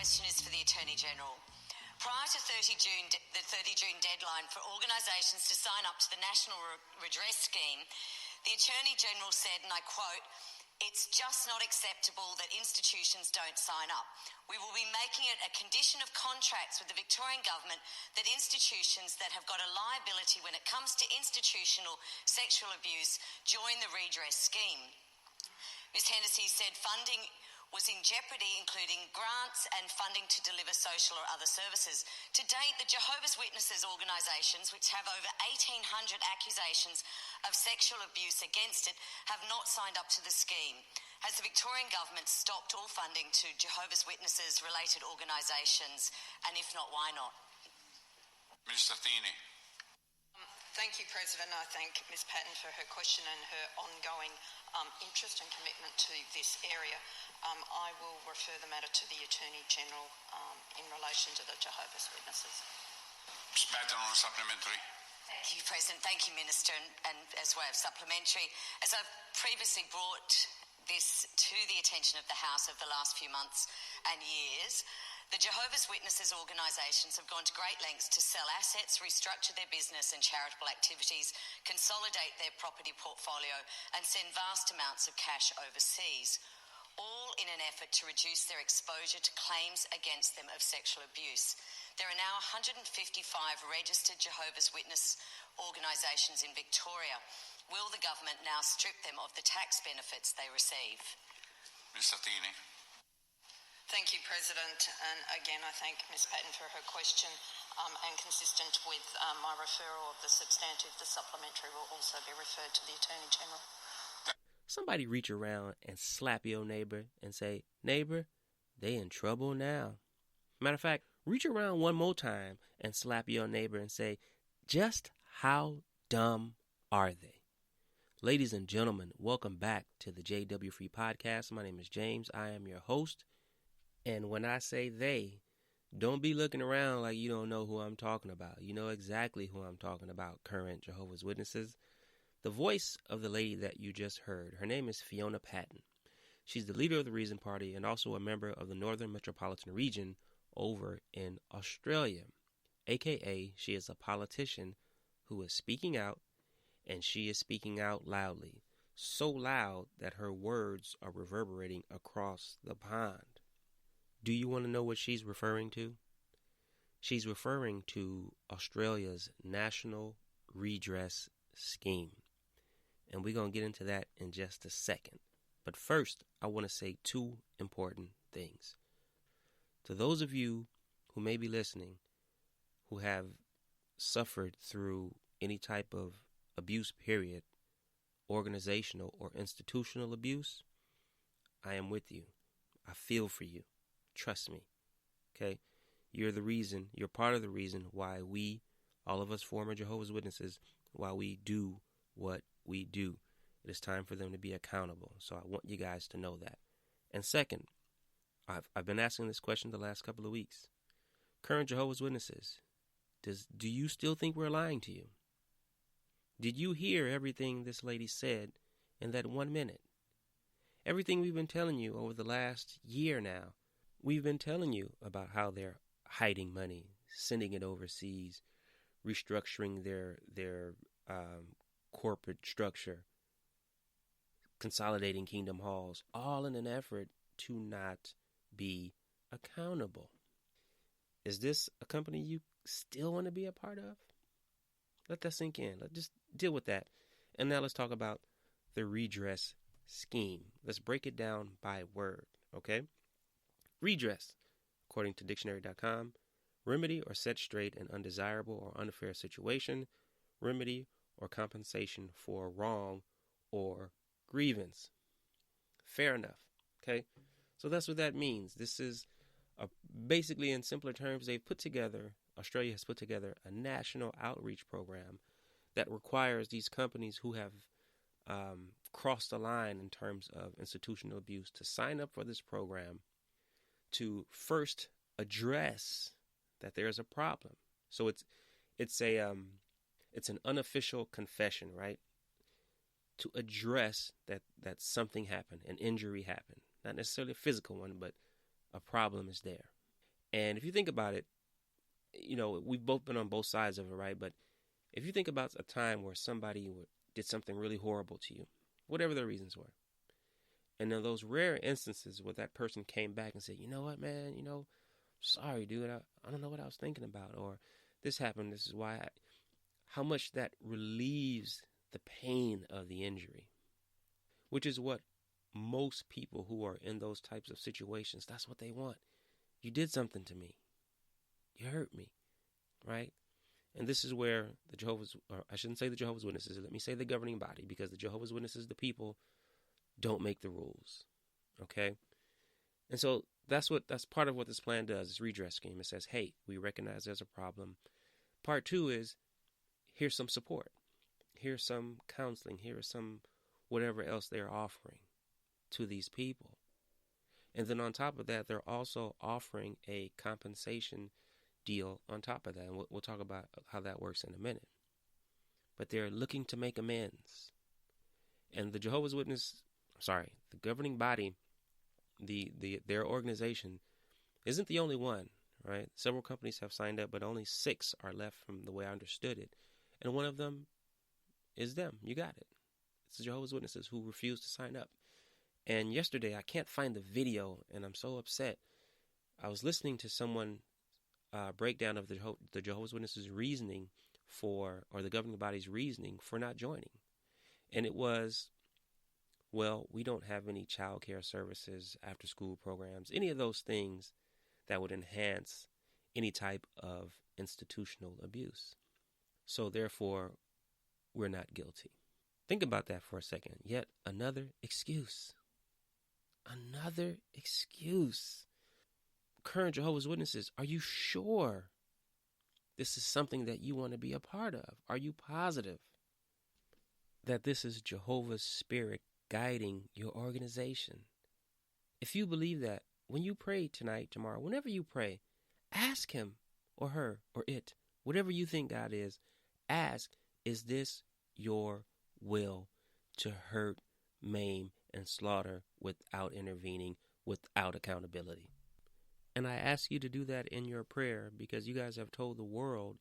question is for the Attorney-General. Prior to the 30 June deadline for organisations to sign up to the National Redress Scheme, the Attorney-General said, and I quote, "It's just not acceptable that institutions don't sign up. We will be making it a condition of contracts with the Victorian Government that institutions that have got a liability when it comes to institutional sexual abuse join the redress scheme." Ms Hennessy said funding was in jeopardy, including grants and funding to deliver social or other services. To date, the Jehovah's Witnesses organisations, which have over 1,800 accusations of sexual abuse against it, have not signed up to the scheme. Has the Victorian Government stopped all funding to Jehovah's Witnesses related organisations, and if not, why not? Minister Thiene. Thank you, President. I thank Ms Patton for her question and her ongoing interest and commitment to this area. I will refer the matter to the Attorney-General in relation to the Jehovah's Witnesses. Ms Patton on a supplementary. Thank you, President. Thank you, Minister. And as way of supplementary, as I've previously brought this to the attention of the House over the last few months and years, the Jehovah's Witnesses organisations have gone to great lengths to sell assets, restructure their business and charitable activities, consolidate their property portfolio and send vast amounts of cash overseas, all in an effort to reduce their exposure to claims against them of sexual abuse. There are now 155 registered Jehovah's Witness organisations in Victoria. Will the government now strip them of the tax benefits they receive? Minister Thiene. Thank you, President. And again, I thank Ms Patton for her question. And consistent with my referral of the substantive, the supplementary will also be referred to the Attorney-General. Somebody reach around and slap your neighbor and say, "Neighbor, they in trouble now." Matter of fact, reach around one more time and slap your neighbor and say, "Just how dumb are they?" Ladies and gentlemen, welcome back to the JW Free Podcast. My name is James. I am your host. And when I say they, don't be looking around like you don't know who I'm talking about. You know exactly who I'm talking about, current Jehovah's Witnesses. The voice of the lady that you just heard, her name is Fiona Patton. She's the leader of the Reason Party and also a member of the Northern Metropolitan Region over in Australia. AKA, she is a politician who is speaking out, and she is speaking out loudly. So loud that her words are reverberating across the pond. Do you want to know what she's referring to? She's referring to Australia's National Redress Scheme. And we're going to get into that in just a second. But first, I want to say two important things. To those of you who may be listening, who have suffered through any type of abuse, period, organizational or institutional abuse, I am with you. I feel for you. Trust me. Okay? You're part of the reason why we, all of us former Jehovah's Witnesses, why we do what we do. It is time for them to be accountable. So I want you guys to know that. And second, I've been asking this question the last couple of weeks. Current Jehovah's Witnesses, do you still think we're lying to you? Did you hear everything this lady said in that 1 minute? Everything we've been telling you over the last year now, we've been telling you about how they're hiding money, sending it overseas, restructuring their corporate structure, consolidating kingdom halls, all in an effort to not be accountable. Is this a company you still want to be a part of? Let that sink in. Let's just deal with that. And now let's talk about the redress scheme. Let's break it down by word, okay? Redress, according to dictionary.com, remedy or set straight an undesirable or unfair situation, remedy or compensation for wrong or grievance. Fair enough, okay? So that's what that means. This is basically, in simpler terms, Australia has put together a national outreach program that requires these companies who have crossed the line in terms of institutional abuse to sign up for this program to first address that there's a problem. So it's an unofficial confession, right? To address that something happened, an injury happened. Not necessarily a physical one, but a problem is there. And if you think about it, we've both been on both sides of it, right? But if you think about a time where somebody did something really horrible to you, whatever their reasons were, and in those rare instances where that person came back and said, you know what, man, sorry, dude, I don't know what I was thinking about, or this happened, this is why, how much that relieves the pain of the injury, which is what most people who are in those types of situations, that's what they want. You did something to me. You hurt me, right? And this is where the Jehovah's, or I shouldn't say the Jehovah's Witnesses, let me say the governing body, because the Jehovah's Witnesses, the people, don't make the rules, okay? And so that's part of what this plan does, this redress scheme. It says, hey, we recognize there's a problem. Part two is, here's some support. Here's some counseling. Here's some whatever else they're offering to these people. And then on top of that, they're also offering a compensation deal on top of that. And we'll talk about how that works in a minute. But they're looking to make amends. And the Jehovah's Witness, the governing body, their organization isn't the only one, right? Several companies have signed up, but only 6 are left from the way I understood it. And one of them is them. You got it. It's the Jehovah's Witnesses who refused to sign up. And yesterday, I can't find the video, and I'm so upset. I was listening to someone breakdown of the Jehovah's Witnesses' reasoning or the governing body's reasoning for not joining. And it was, well, we don't have any child care services, after school programs, any of those things that would enhance any type of institutional abuse. So therefore, we're not guilty. Think about that for a second. Yet another excuse. Another excuse. Current Jehovah's Witnesses, are you sure this is something that you want to be a part of? Are you positive that this is Jehovah's Spirit guiding your organization? If you believe that, when you pray tonight, tomorrow, whenever you pray, ask him or her or it, whatever you think God is, ask, is this your will to hurt, maim, and slaughter without intervening, without accountability? And I ask you to do that in your prayer, because you guys have told the world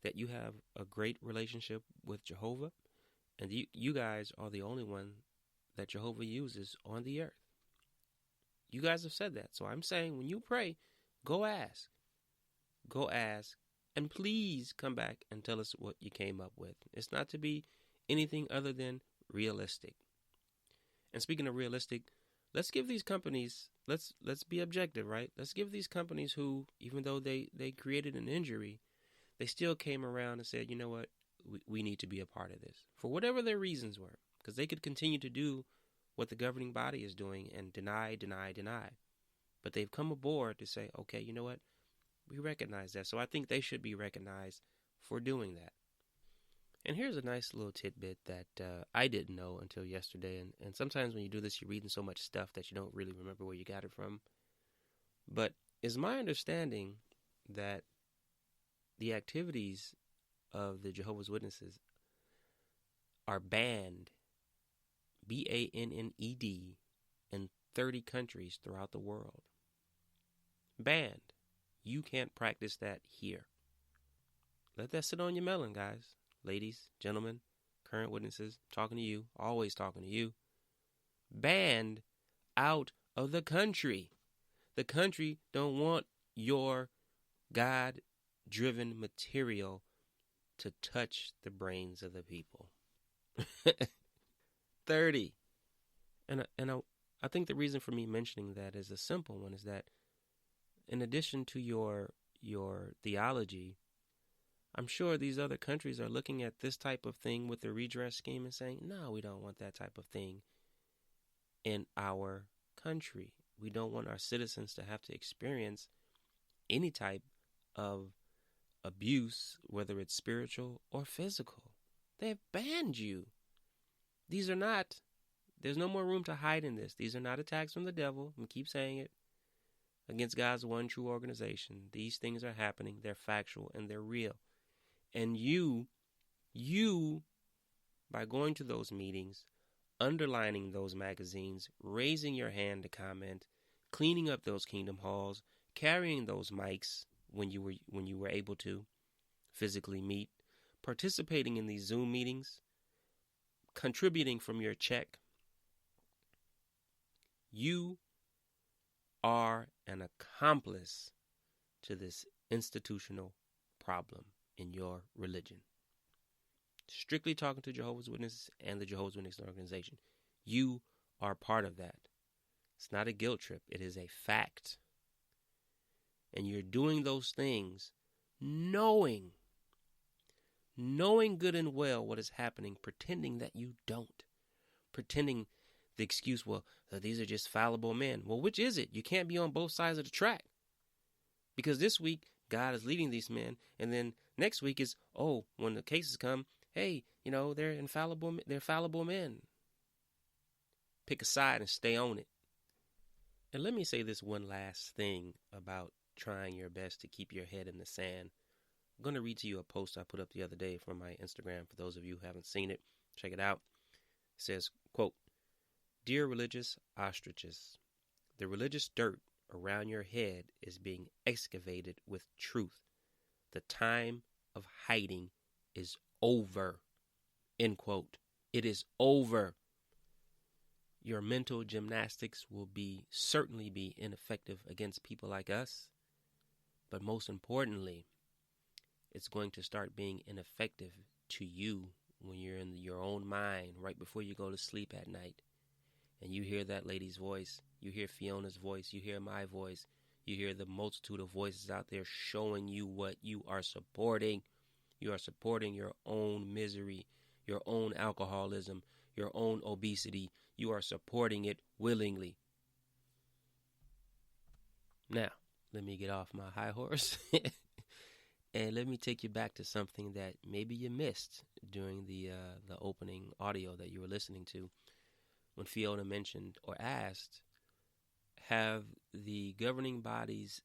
that you have a great relationship with Jehovah, and you guys are the only one that Jehovah uses on the earth. You guys have said that. So I'm saying, when you pray, go ask. Go ask. And please come back and tell us what you came up with. It's not to be anything other than realistic. And speaking of realistic, let's give these companies, let's be objective, right? Let's give these companies who, even though they created an injury, they still came around and said, you know what, we need to be a part of this. For whatever their reasons were. Because they could continue to do what the governing body is doing and deny. But they've come aboard to say, okay, you know what, we recognize that. So I think they should be recognized for doing that. And here's a nice little tidbit that I didn't know until yesterday. And sometimes when you do this, you're reading so much stuff that you don't really remember where you got it from. But it's my understanding that the activities of the Jehovah's Witnesses are banned, banned, in 30 countries throughout the world. Banned. You can't practice that here. Let that sit on your melon, guys. Ladies, gentlemen, current witnesses, talking to you, always talking to you. Banned out of the country. The country don't want your God-driven material to touch the brains of the people. 30. And I think the reason for me mentioning that is a simple one, is that in addition to your theology, I'm sure these other countries are looking at this type of thing with the redress scheme and saying, no, we don't want that type of thing in our country. We don't want our citizens to have to experience any type of abuse, whether it's spiritual or physical. They've banned you. These are not, there's no more room to hide in this. These are not attacks from the devil. I keep saying it. Against God's one true organization. These things are happening. They're factual and they're real. And you, by going to those meetings, underlining those magazines, raising your hand to comment, cleaning up those kingdom halls, carrying those mics when you were able to physically meet, participating in these Zoom meetings, contributing from your check, you are an accomplice to this institutional problem in your religion. Strictly talking to Jehovah's Witnesses and the Jehovah's Witnesses organization, you are part of that. It's not a guilt trip. It is a fact. And you're doing those things knowing good and well what is happening, pretending that you don't. Pretending the excuse, well, these are just fallible men. Well, which is it? You can't be on both sides of the track. Because this week, God is leading these men, and then next week is, when the cases come, hey, they're infallible, they're fallible men. Pick a side and stay on it. And let me say this one last thing about trying your best to keep your head in the sand. I'm going to read to you a post I put up the other day from my Instagram. For those of you who haven't seen it, check it out. It says, quote, "Dear religious ostriches, the religious dirt around your head is being excavated with truth. The time of hiding is over." End quote. It is over. Your mental gymnastics will certainly be ineffective against people like us. But most importantly, it's going to start being ineffective to you when you're in your own mind right before you go to sleep at night. And you hear that lady's voice, you hear Fiona's voice, you hear my voice, you hear the multitude of voices out there showing you what you are supporting. You are supporting your own misery, your own alcoholism, your own obesity. You are supporting it willingly. Now, let me get off my high horse and let me take you back to something that maybe you missed during the opening audio that you were listening to. When Fiona mentioned or asked, have the governing bodies,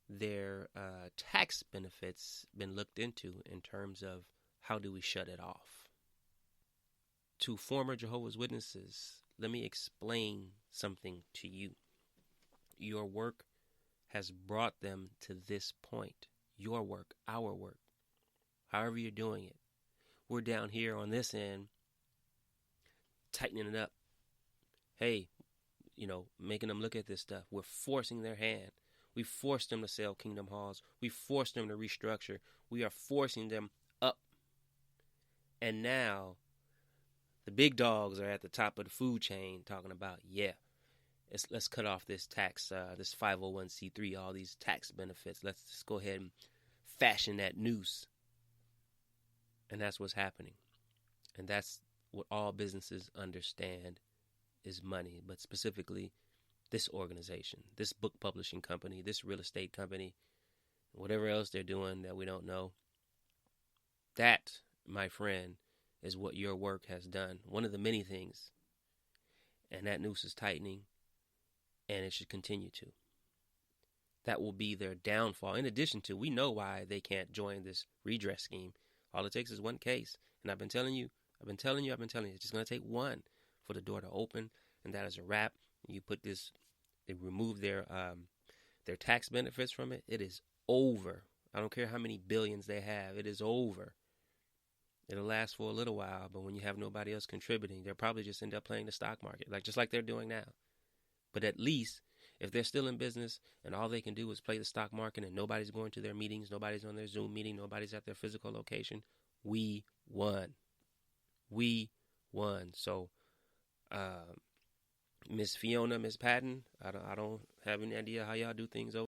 their tax benefits been looked into in terms of how do we shut it off? To former Jehovah's Witnesses, let me explain something to you. Your work has brought them to this point. Your work, our work, however you're doing it. We're down here on this end, tightening it up. Hey, making them look at this stuff. We're forcing their hand. We forced them to sell Kingdom Halls. We forced them to restructure. We are forcing them up. And now the big dogs are at the top of the food chain talking about, let's cut off this tax, this 501c3, all these tax benefits. Let's just go ahead and fashion that noose. And that's what's happening. And that's what all businesses understand is money, but specifically this organization, this book publishing company, this real estate company, whatever else they're doing that we don't know. That, my friend, is what your work has done. One of the many things. And that noose is tightening, and it should continue to. That will be their downfall. In addition to, we know why they can't join this redress scheme. All it takes is one case. And I've been telling you, it's just going to take one for the door to open, and that is a wrap. You put this, they remove their tax benefits from it. It is over. I don't care how many billions they have. It is over. It'll last for a little while, but when you have nobody else contributing, they'll probably just end up playing the stock market, just like they're doing now. But at least, if they're still in business and all they can do is play the stock market and nobody's going to their meetings, nobody's on their Zoom meeting, nobody's at their physical location, we won. We won. So, Miss Fiona, Miss Patton, I don't have any idea how y'all do things over